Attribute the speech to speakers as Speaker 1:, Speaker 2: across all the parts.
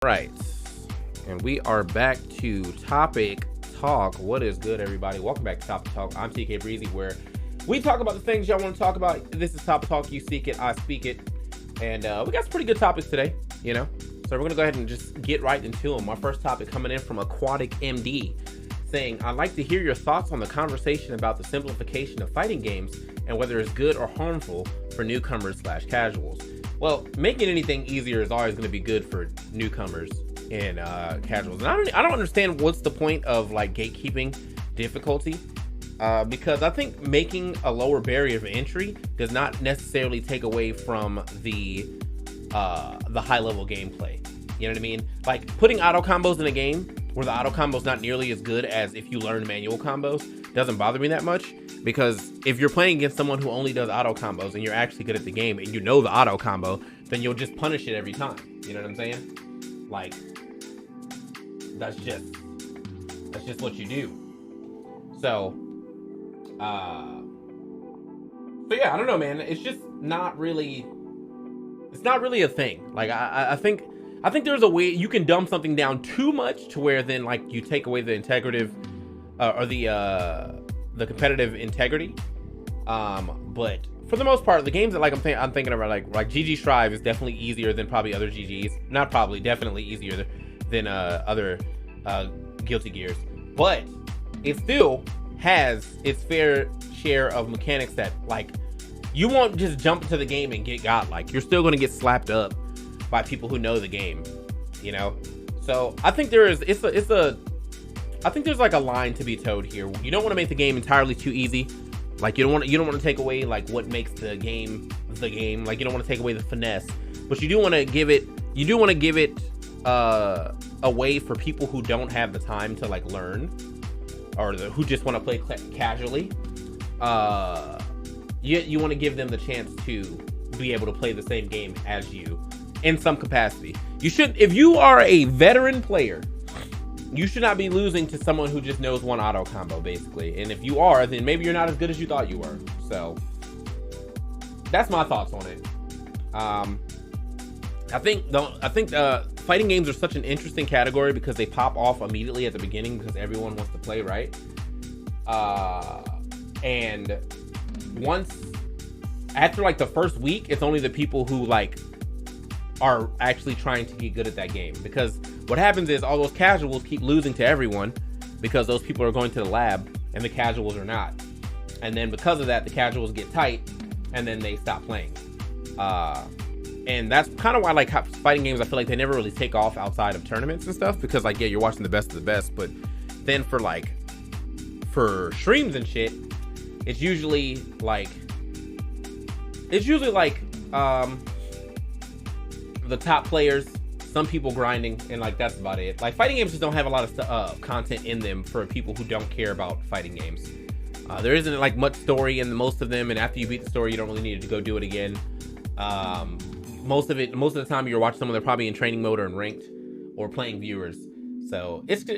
Speaker 1: Right. And we are back to Topic Talk. What is good, everybody? Welcome back to Topic Talk. I'm TK Breezy, where we talk about the things y'all want to talk about. This is Topic Talk. You seek it, I speak it. And we got some pretty good topics today, you know? So we're going to go ahead and just get right into them. Our first topic coming in from Aquatic MD, saying, I'd like to hear your thoughts on the conversation about the simplification of fighting games and whether it's good or harmful for newcomers/casuals. Well, making anything easier is always going to be good for newcomers and casuals. And I don't understand what's the point of like gatekeeping difficulty, because I think making a lower barrier of entry does not necessarily take away from the high level gameplay. You know what I mean? Like putting auto combos in a game where the auto combo's not nearly as good as if you learn manual combos doesn't bother me that much, because if you're playing against someone who only does auto combos and you're actually good at the game and you know the auto combo, then you'll just punish it every time. You know what I'm saying? Like that's just what you do. So yeah, I don't know, man. It's just not really a thing. Like I think there's a way you can dumb something down too much to where then like you take away the integrative or the competitive integrity. But for the most part, the games that like I'm thinking about like GG Strive is definitely easier than probably other GGs. Not probably, definitely easier than other Guilty Gears. But it still has its fair share of mechanics that like you won't just jump into the game and get godlike. You're still going to get slapped up by people who know the game, you know? So I think there's like a line to be towed here. You don't want to make the game entirely too easy. Like you don't want to take away like what makes the game. Like you don't want to take away the finesse, but you do want to give it a way for people who don't have the time to like learn, or who just want to play casually. You want to give them the chance to be able to play the same game as you in some capacity. You should, if you are a veteran player, you should not be losing to someone who just knows one auto combo, basically. And if you are, then maybe you're not as good as you thought you were. So that's my thoughts on it. I think fighting games are such an interesting category because they pop off immediately at the beginning because everyone wants to play, right? And once after like the first week, it's only the people who like are actually trying to get good at that game, because what happens is all those casuals keep losing to everyone because those people are going to the lab and the casuals are not, and then because of that the casuals get tight and then they stop playing. And that's kind of why like fighting games, I feel like they never really take off outside of tournaments and stuff, because like, yeah, you're watching the best of the best, but then for streams and shit, it's usually like the top players, some people grinding, and like that's about it. Like fighting games just don't have a lot of content in them for people who don't care about fighting games. There isn't like much story in most of them, and after you beat the story, you don't really need to go do it again. Most of the time you're watching someone, they're probably in training mode or in ranked or playing viewers. So it's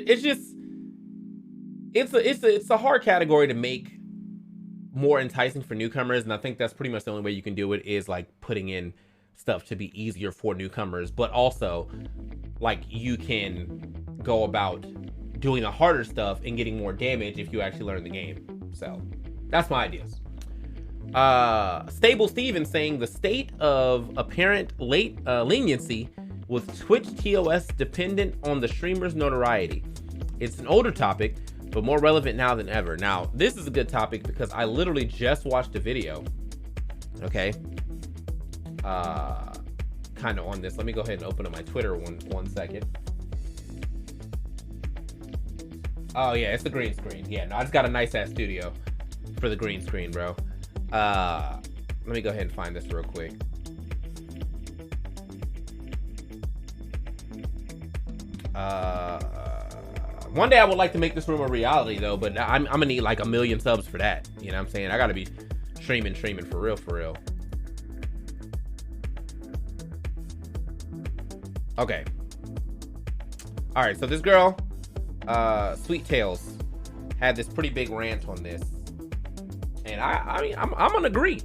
Speaker 1: a hard category to make more enticing for newcomers, and I think that's pretty much the only way you can do it is like putting in stuff to be easier for newcomers, but also like you can go about doing the harder stuff and getting more damage if you actually learn the game. So that's my ideas. Stable Steven saying the state of apparent leniency with Twitch TOS dependent on the streamer's notoriety. It's an older topic, but more relevant now than ever. Now, this is a good topic because I literally just watched a video, okay? Kind of on this. Let me go ahead and open up my Twitter one second. Oh yeah, it's the green screen. Yeah, no, I just got a nice ass studio for the green screen, bro. Let me go ahead and find this real quick. One day I would like to make this room a reality though, but I'm gonna need like 1 million subs for that. You know what I'm saying? I gotta be streaming for real. Okay. All right, so this girl, Sweet Tails, had this pretty big rant on this, and I mean, I'm gonna agree.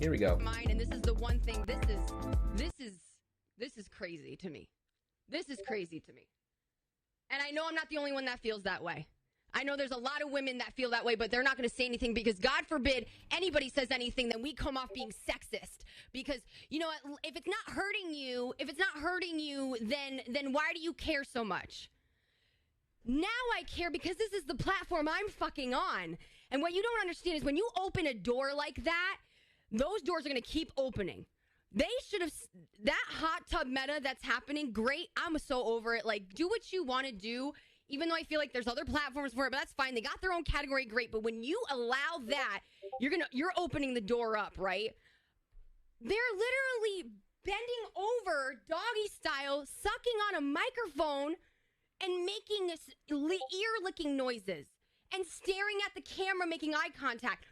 Speaker 1: Here we go.
Speaker 2: Mine, and this is the one thing. This is crazy to me. This is crazy to me. And I know I'm not the only one that feels that way. I know there's a lot of women that feel that way, but they're not going to say anything because God forbid anybody says anything, then we come off being sexist. Because, you know, if it's not hurting you, then why do you care so much? Now I care because this is the platform I'm fucking on. And what you don't understand is when you open a door like that, those doors are going to keep opening. They should have, that hot tub meta that's happening, great. I'm so over it. Like, do what you want to do. Even though I feel like there's other platforms for it, but that's fine. They got their own category, great. But when you allow that, you're opening the door up, right? They're literally bending over, doggy style, sucking on a microphone and making ear-licking noises and staring at the camera, making eye contact.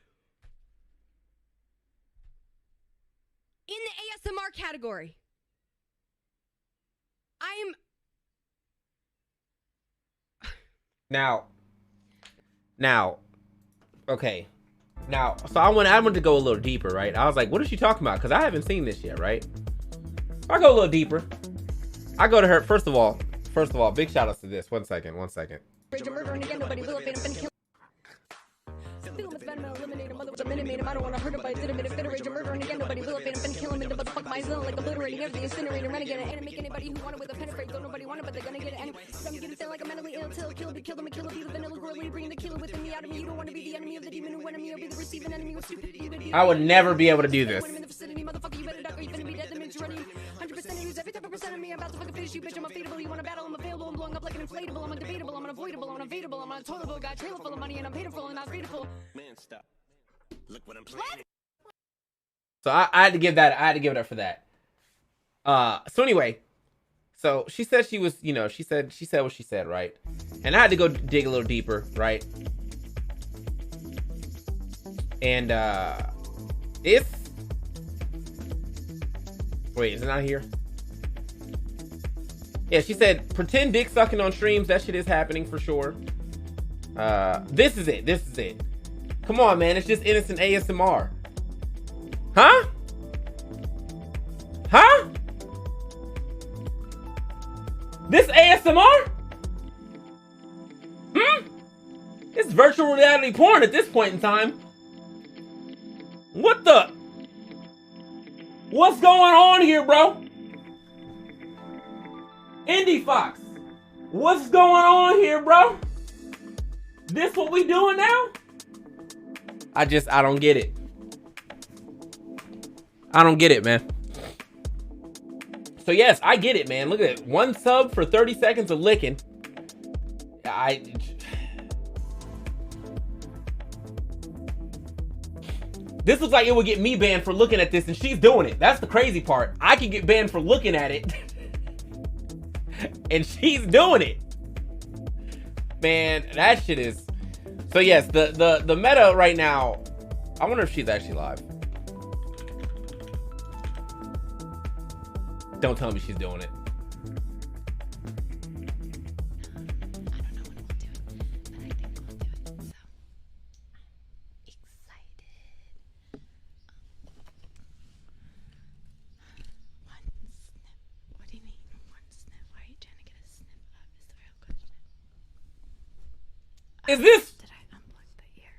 Speaker 2: In the ASMR category.
Speaker 1: Now, okay. Now, so I wanted to go a little deeper, right? I was like, what is she talking about? Because I haven't seen this yet, right? I go a little deeper. I go to her. First of all, big shout outs to this. One second.
Speaker 2: I don't want to hurt him, but I did him in a fit of rage and murder, and again, nobody will offend him, been killing him, but fuck my zone, like obliterating everything, incinerating, renegade, and make anybody who want it with a pen afraid, don't nobody want it, but they're gonna get it anyway. Some get it sound like a mentally ill, till kill, be killed, I'm a killer, be the vanilla gorilla, bring the killer within me, out of me, you don't want to be the enemy of the demon who enemy, or be the receiving enemy with stupidity. I
Speaker 1: would never be able to do this.
Speaker 2: Motherfucker, you better duck, or you finna be dead, the minute you're running. 100% use every type of percent of me, I'm about to fucking finish you, bitch, I'm unfadable, you want to battle, I'm available, I'm blowing up like an inflatable, I'm undebatable, I'm unavoidable, I'm unavailable, I'm untolerable, got a trailer full of money, and I'm painful, and I'm grateful. Man, stop. Look what I'm playing.
Speaker 1: So I had to give it up for that. So anyway, so she said she was, you know, she said what she said, right? And I had to go dig a little deeper, right? And wait, is it not here? Yeah, she said pretend dick sucking on streams. That shit is happening for sure. This is it. Come on, man. It's just innocent ASMR. Huh? This ASMR? It's virtual reality porn at this point in time. What's going on here, bro? Indie Fox. What's going on here, bro? This what we doing now? I don't get it. I don't get it, man. So yes, I get it, man. Look at it. 1 sub for 30 seconds of licking. This looks like it would get me banned for looking at this, and she's doing it. That's the crazy part. I can get banned for looking at it. And she's doing it. Man, that shit is... So yes, the meta right now... I wonder if she's actually live. Don't tell me she's doing it. Is this?
Speaker 3: Did I unplug the ear?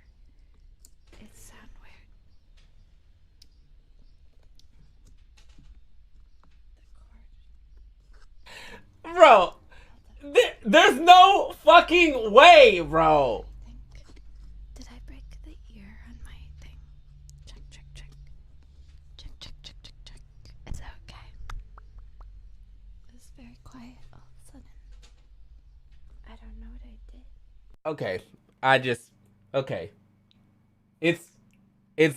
Speaker 3: It sound weird.
Speaker 1: Bro, there's no fucking way, bro.
Speaker 3: Did I break the ear on my thing? Check. Check. Is it okay? It was very quiet all of a sudden. I don't know what I did.
Speaker 1: Okay, okay. It's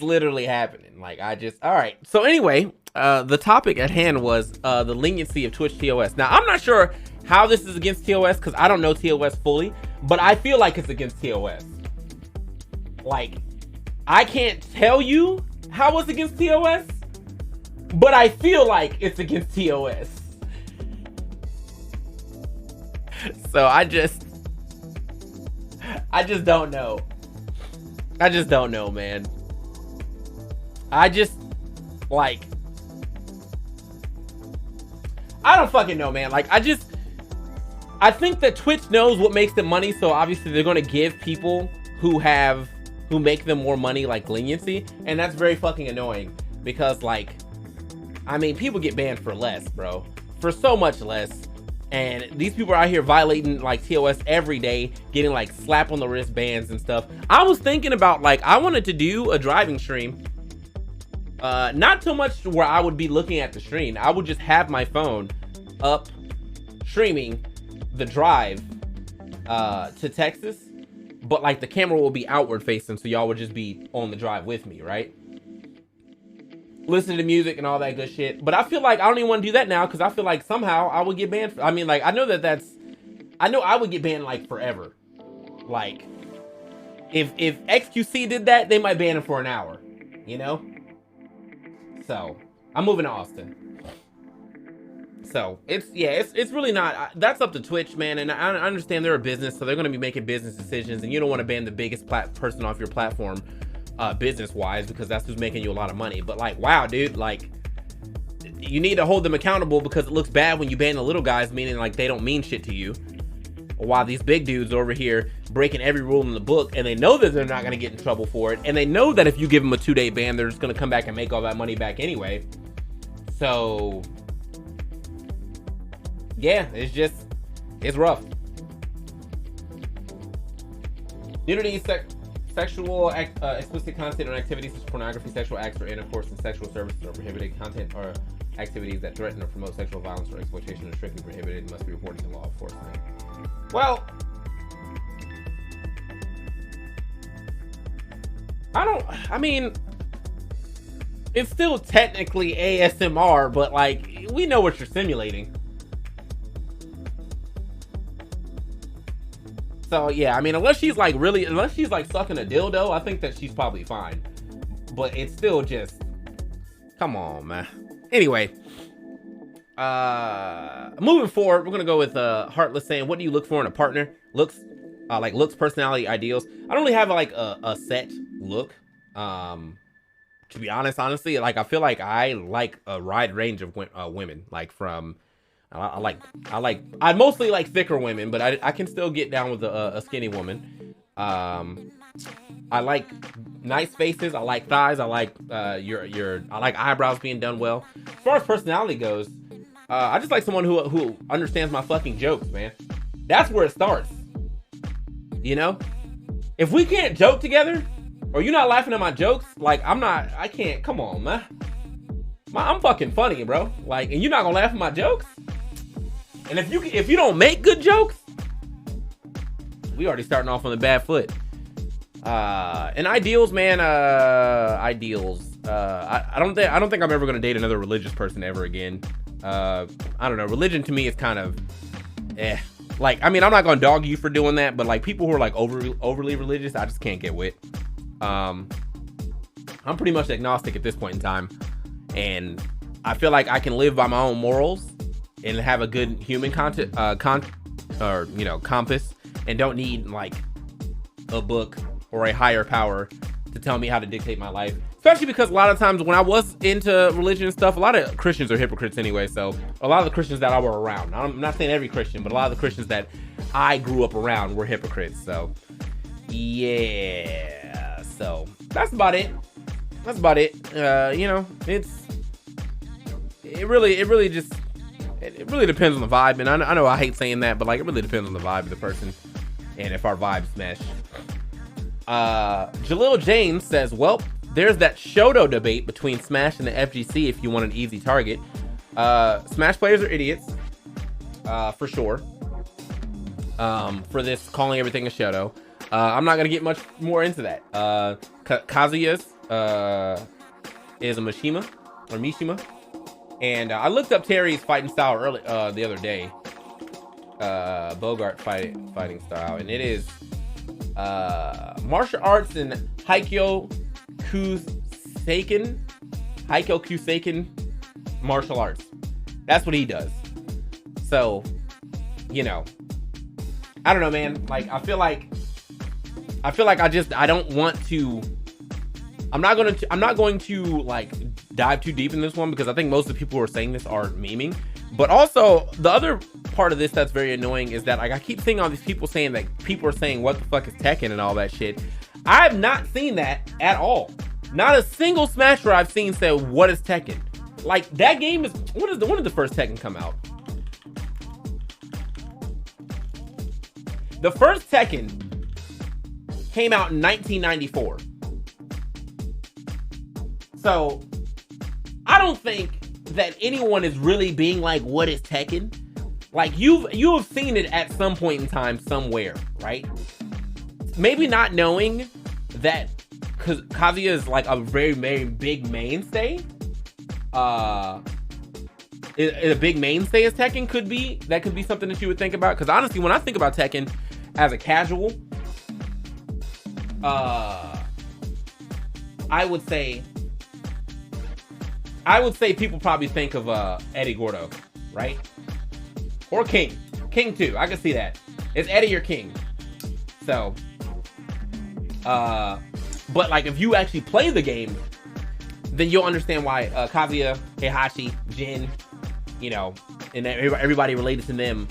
Speaker 1: literally happening. Like, all right. So anyway, the topic at hand was the leniency of Twitch TOS. Now, I'm not sure how this is against TOS because I don't know TOS fully, but I feel like it's against TOS. Like, I can't tell you how it's against TOS, but I feel like it's against TOS. So I just don't know. I just don't know, man. I don't fucking know, man. Like, I think that Twitch knows what makes them money, so obviously they're going to give people who make them more money like leniency, and that's very fucking annoying because, like, I mean, people get banned for less, bro, for so much less, and these people are out here violating like TOS every day, getting like slap on the wrist bans and stuff. I was thinking about, like, I wanted to do a driving stream, not so much where I would be looking at the screen. I would just have my phone up streaming the drive to Texas, but like the camera will be outward facing, so y'all would just be on the drive with me, right? Listen to music and all that good shit. But I feel like I don't even want to do that now because I feel like somehow I would get banned. I mean, like, I know I would get banned like forever. Like, if XQC did that, they might ban him for an hour, you know? So I'm moving to Austin. So it's really not, that's up to Twitch, man. And I understand they're a business, so they're going to be making business decisions, and you don't want to ban the biggest person off your platform business wise, because that's who's making you a lot of money. But like, wow, dude, like, you need to hold them accountable, because it looks bad when you ban the little guys, meaning like they don't mean shit to you, while these big dudes over here breaking every rule in the book, and they know that they're not going to get in trouble for it, and they know that if you give them a 2-day ban, they're just going to come back and make all that money back anyway. So yeah, it's rough. Nudity, sexual, explicit content or activities such as pornography, sexual acts, or intercourse and sexual services are prohibited. Content or activities that threaten or promote sexual violence or exploitation are strictly prohibited and must be reported to law enforcement. Well, I mean, it's still technically ASMR, but like, we know what you're simulating. So yeah, I mean, unless she's like sucking a dildo, I think that she's probably fine. But it's still just, come on, man. Anyway, moving forward, we're gonna go with Heartless saying, "What do you look for in a partner? Looks, personality, ideals." I don't really have like a set look. To be honestly, like, I feel like I like a wide range of women, like from. I mostly like thicker women, but I can still get down with a skinny woman. I like nice faces. I like thighs. I like I like eyebrows being done well. As far as personality goes, I just like someone who understands my fucking jokes, man. That's where it starts. You know, if we can't joke together, or you're not laughing at my jokes, like, I can't. Come on, man. I'm fucking funny, bro. Like, and you're not gonna laugh at my jokes. And if you don't make good jokes, we already starting off on the bad foot. And ideals, man. Ideals. I don't think I'm ever gonna date another religious person ever again. I don't know. Religion to me is kind of, like, I mean, I'm not gonna dog you for doing that, but like, people who are like overly religious, I just can't get with. I'm pretty much agnostic at this point in time, and I feel like I can live by my own morals and have a good human compass, and don't need like a book or a higher power to tell me how to dictate my life. Especially because a lot of times when I was into religion and stuff, a lot of Christians are hypocrites anyway. So a lot of the Christians that I were around, I'm not saying every Christian, but a lot of the Christians that I grew up around were hypocrites. So yeah, so that's about it. You know, it really depends on the vibe, and I know I hate saying that, but like, it really depends on the vibe of the person and if our vibes mesh. Jalil James says, well, there's that Shoto debate between Smash and the FGC if you want an easy target. Smash players are idiots, for sure, for this calling everything a Shoto. I'm not gonna get much more into that. Kazuya's is a Mishima. And I looked up Terry's fighting style early the other day. Bogart fighting style, and it is martial arts and Haikyo Kuseiken martial arts. That's what he does. So, you know, I don't know, man. Like, I feel like I don't want to. I'm not going to like dive too deep in this one, because I think most of the people who are saying this are memeing. But also, the other part of this that's very annoying is that like I keep seeing all these people saying that people are saying what the fuck is Tekken and all that shit. I've not seen that at all. Not a single Smasher I've seen say what is Tekken. Like that game is when did the first Tekken come out? The first Tekken came out in 1994. So I don't think that anyone is really being like, what is Tekken? Like you have seen it at some point in time somewhere, right? Maybe not knowing that because Kazuya is like a very, very big mainstay. A big mainstay as Tekken could be something that you would think about. Because honestly, when I think about Tekken as a casual, I would say people probably think of Eddie Gordo, right? Or King too. I can see that. It's Eddie or King. So, but like if you actually play the game, then you'll understand why Kazuya, Heihachi, Jin, you know, and everybody related to them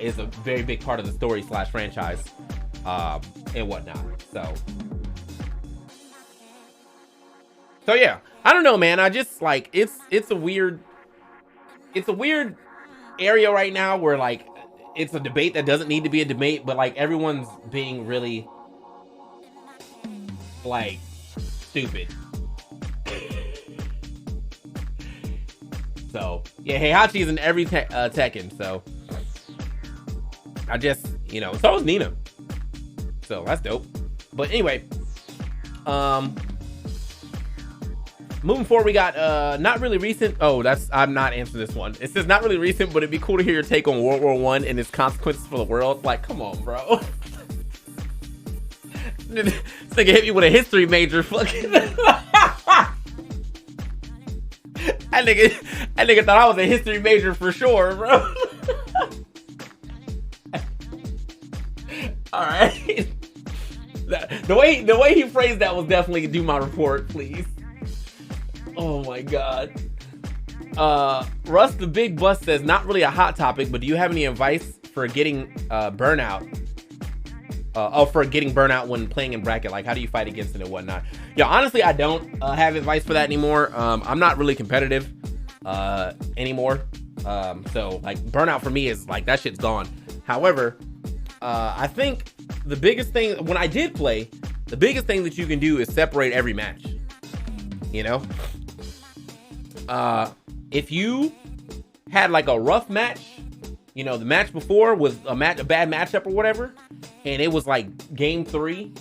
Speaker 1: is a very big part of the story / franchise and whatnot. So yeah, I don't know, man. I just like it's a weird area right now where like it's a debate that doesn't need to be a debate, but like everyone's being really like stupid. So yeah, Heihachi is in every Tekken, so I just, you know, so is Nina, so that's dope. But anyway, moving forward, we got not really recent. Oh, I'm not answering this one. It says not really recent, but it'd be cool to hear your take on World War I and its consequences for the world. Like, come on, bro. This nigga hit me with a history major. Fucking. That nigga thought I was a history major for sure, bro. All right. The way he phrased that was definitely do my report, please. Oh my god. Russ the Big Bus says not really a hot topic, but do you have any advice for getting burnout? For getting burnout when playing in bracket, like how do you fight against it and whatnot? Yeah, honestly, I don't have advice for that anymore. I'm not really competitive anymore. So like burnout for me is like that shit's gone. However, I think the biggest thing when I did play, the biggest thing that you can do is separate every match. You know, if you had like a rough match, you know, the match before was a bad matchup or whatever, and it was like game 3,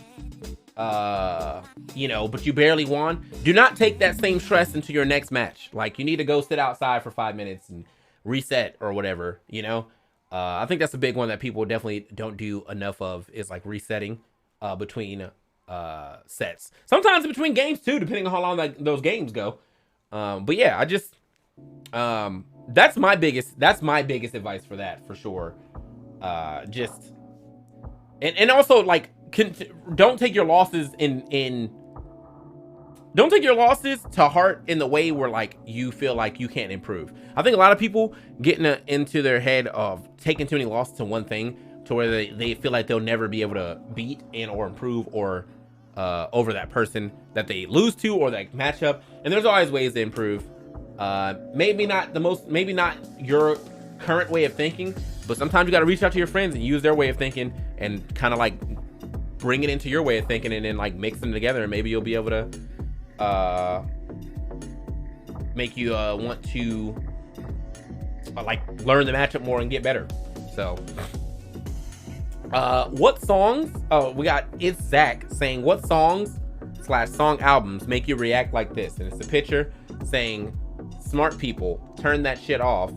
Speaker 1: you know, but you barely won, do not take that same stress into your next match. Like you need to go sit outside for 5 minutes and reset or whatever, you know. I think that's a big one that people definitely don't do enough of is like resetting between sets. Sometimes between games too, depending on how long like those games go. But yeah, I just that's my biggest advice for that for sure. Just and also like don't take your losses don't take your losses to heart in the way where like you feel like you can't improve. I think a lot of people get into their head of taking too many losses to one thing to where they feel like they'll never be able to beat or improve or over that person that they lose to or that matchup. And there's always ways to improve. Maybe not your current way of thinking, but sometimes you got to reach out to your friends and use their way of thinking and kind of like bring it into your way of thinking and then like mix them together, and maybe you'll be able to make you want to like learn the matchup more and get better. So what songs, we got It's Zach saying what songs / song albums make you react like this, and it's a picture saying smart people turn that shit off,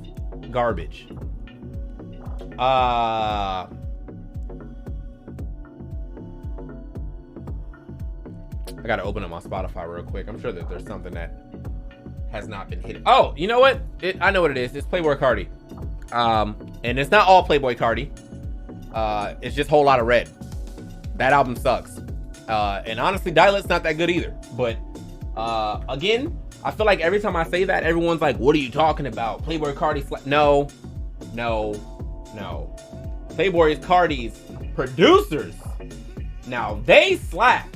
Speaker 1: garbage. I gotta open up my Spotify real quick. I'm sure that there's something that has not been hit. Oh, you know what? I know what it is. It's Playboy Cardi. And it's not all Playboy Cardi. It's just Whole Lotta Red. That album sucks. And honestly, Dialet's not that good either. But again, I feel like every time I say that, everyone's like, what are you talking about? Playboy Cardi. No. No. Playboy Cardi's producers. Now they slap.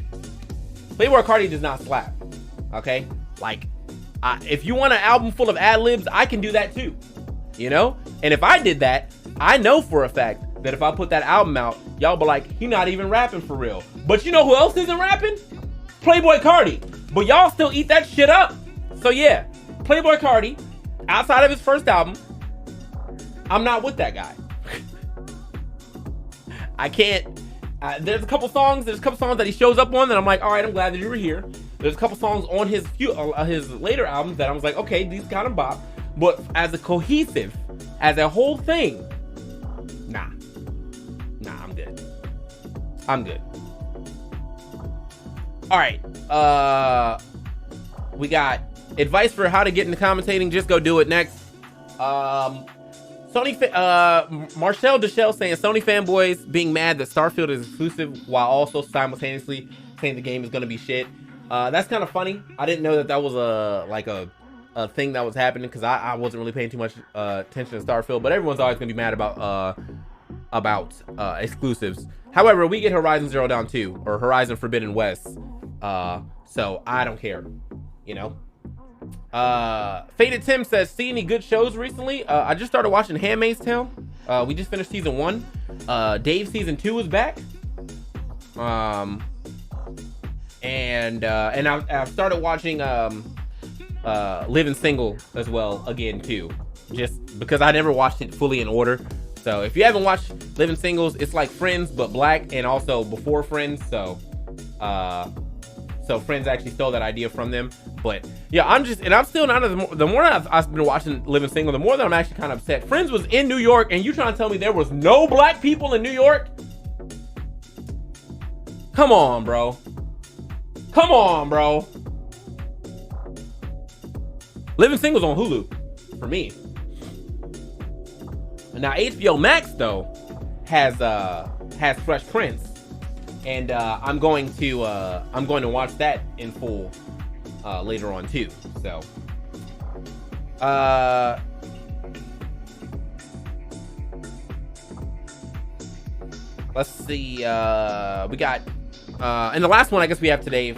Speaker 1: Playboy Cardi does not slap. Okay? Like, if you want an album full of ad-libs, I can do that too. You know? And if I did that, I know for a fact that if I put that album out, y'all be like, he not even rapping for real. But you know who else isn't rapping? Playboy Cardi. But y'all still eat that shit up. So yeah, Playboy Cardi, outside of his first album, I'm not with that guy. I can't. There's a couple songs that he shows up on that I'm like, all right, I'm glad that you were here. There's a couple songs on his later albums that I was like, okay, these kind of bop. But as a cohesive, as a whole thing, nah, I'm good. All right, we got advice for how to get into commentating. Just go do it next. Marcel Deschelle saying Sony fanboys being mad that Starfield is exclusive while also simultaneously saying the game is going to be shit. That's kind of funny. I didn't know that was a thing that was happening because I wasn't really paying too much attention to Starfield, but everyone's always going to be mad about exclusives. However, we get Horizon Zero Dawn 2 or Horizon Forbidden West, so I don't care, you know. Faded Tim says, see any good shows recently? I just started watching Handmaid's Tale. We just finished season 1. Dave season 2 is back. And I've started watching Living Single as well again too, just because I never watched it fully in order. So if you haven't watched Living Singles, it's like Friends but black and also before Friends. So Friends actually stole that idea from them. But yeah, I'm still not the more I've been watching Living Single, the more that I'm actually kind of upset. Friends was in New York, and you trying to tell me there was no black people in New York? Come on, bro. Living Single's on Hulu for me. Now HBO Max though has Fresh Prince, and I'm going to watch that in full later on too. So let's see. We got and the last one I guess we have today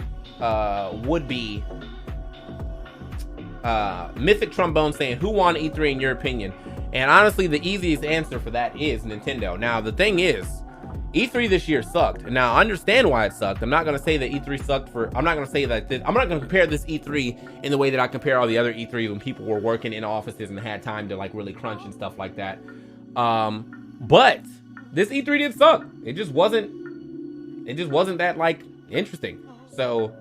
Speaker 1: would be Mythic Trombone saying, who won E3 in your opinion? And honestly, the easiest answer for that is Nintendo. Now, the thing is, E3 this year sucked. Now, I understand why it sucked. I'm not going to say that E3 sucked I'm not going to say that, I'm not going to compare this E3 in the way that I compare all the other E3 when people were working in offices and had time to like really crunch and stuff like that. But this E3 did suck. It just wasn't that like interesting. So,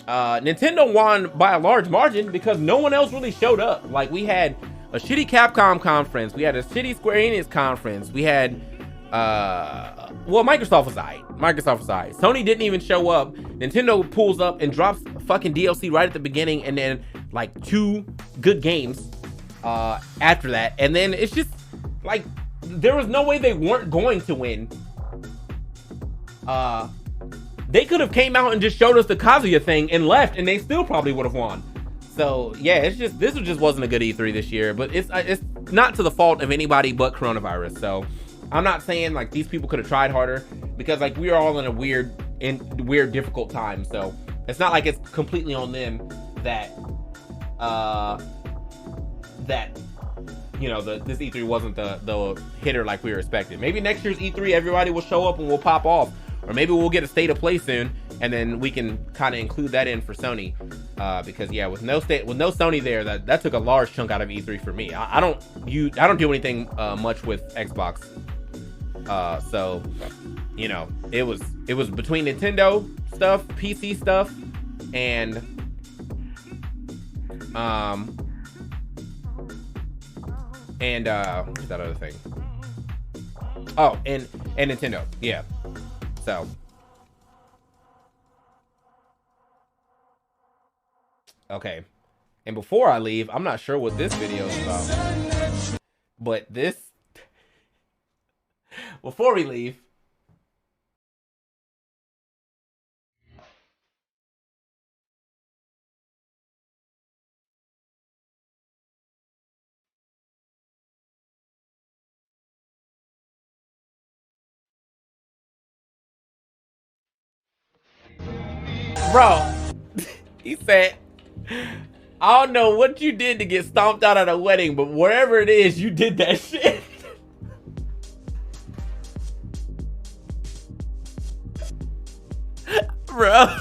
Speaker 1: Nintendo won by a large margin because no one else really showed up. Like, we had a shitty Capcom conference, we had a shitty Square Enix conference, we had well, Microsoft was alright. Sony didn't even show up. Nintendo pulls up and drops fucking DLC right at the beginning, and then like 2 good games after that, and then it's just like there was no way they weren't going to win. They could have came out and just showed us the Kazuya thing and left, and they still probably would have won. So yeah, it's just this just wasn't a good E3 this year. But it's not to the fault of anybody but coronavirus. So I'm not saying like these people could have tried harder, because like we are all in a weird difficult time. So it's not like it's completely on them that you know this E3 wasn't the hitter like we were expecting. Maybe next year's E3 everybody will show up and we'll pop off. Or maybe we'll get a state of play soon, and then we can kind of include that in for Sony, because yeah, with no Sony there, that took a large chunk out of E3 for me. I don't do anything much with Xbox, so you know it was between Nintendo stuff, PC stuff, and what's that other thing? Oh, and Nintendo, yeah. So, okay, and before I leave, I'm not sure what this video is about, but before we leave, Bro, he said, I don't know what you did to get stomped out at a wedding, but wherever it is, you did that shit. Bro.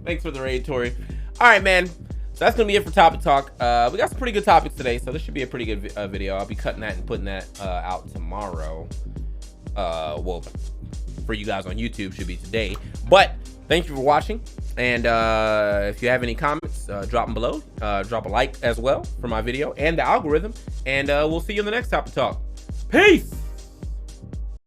Speaker 1: Thanks for the raid, Tori. All right, man. So that's gonna be it for Topic Talk. We got some pretty good topics today, so this should be a pretty good video. I'll be cutting that and putting that out tomorrow. Well, for you guys on YouTube, should be today. But thank you for watching, and if you have any comments, drop them below. Drop a like as well for my video and the algorithm, and we'll see you in the next Topic Talk. Peace.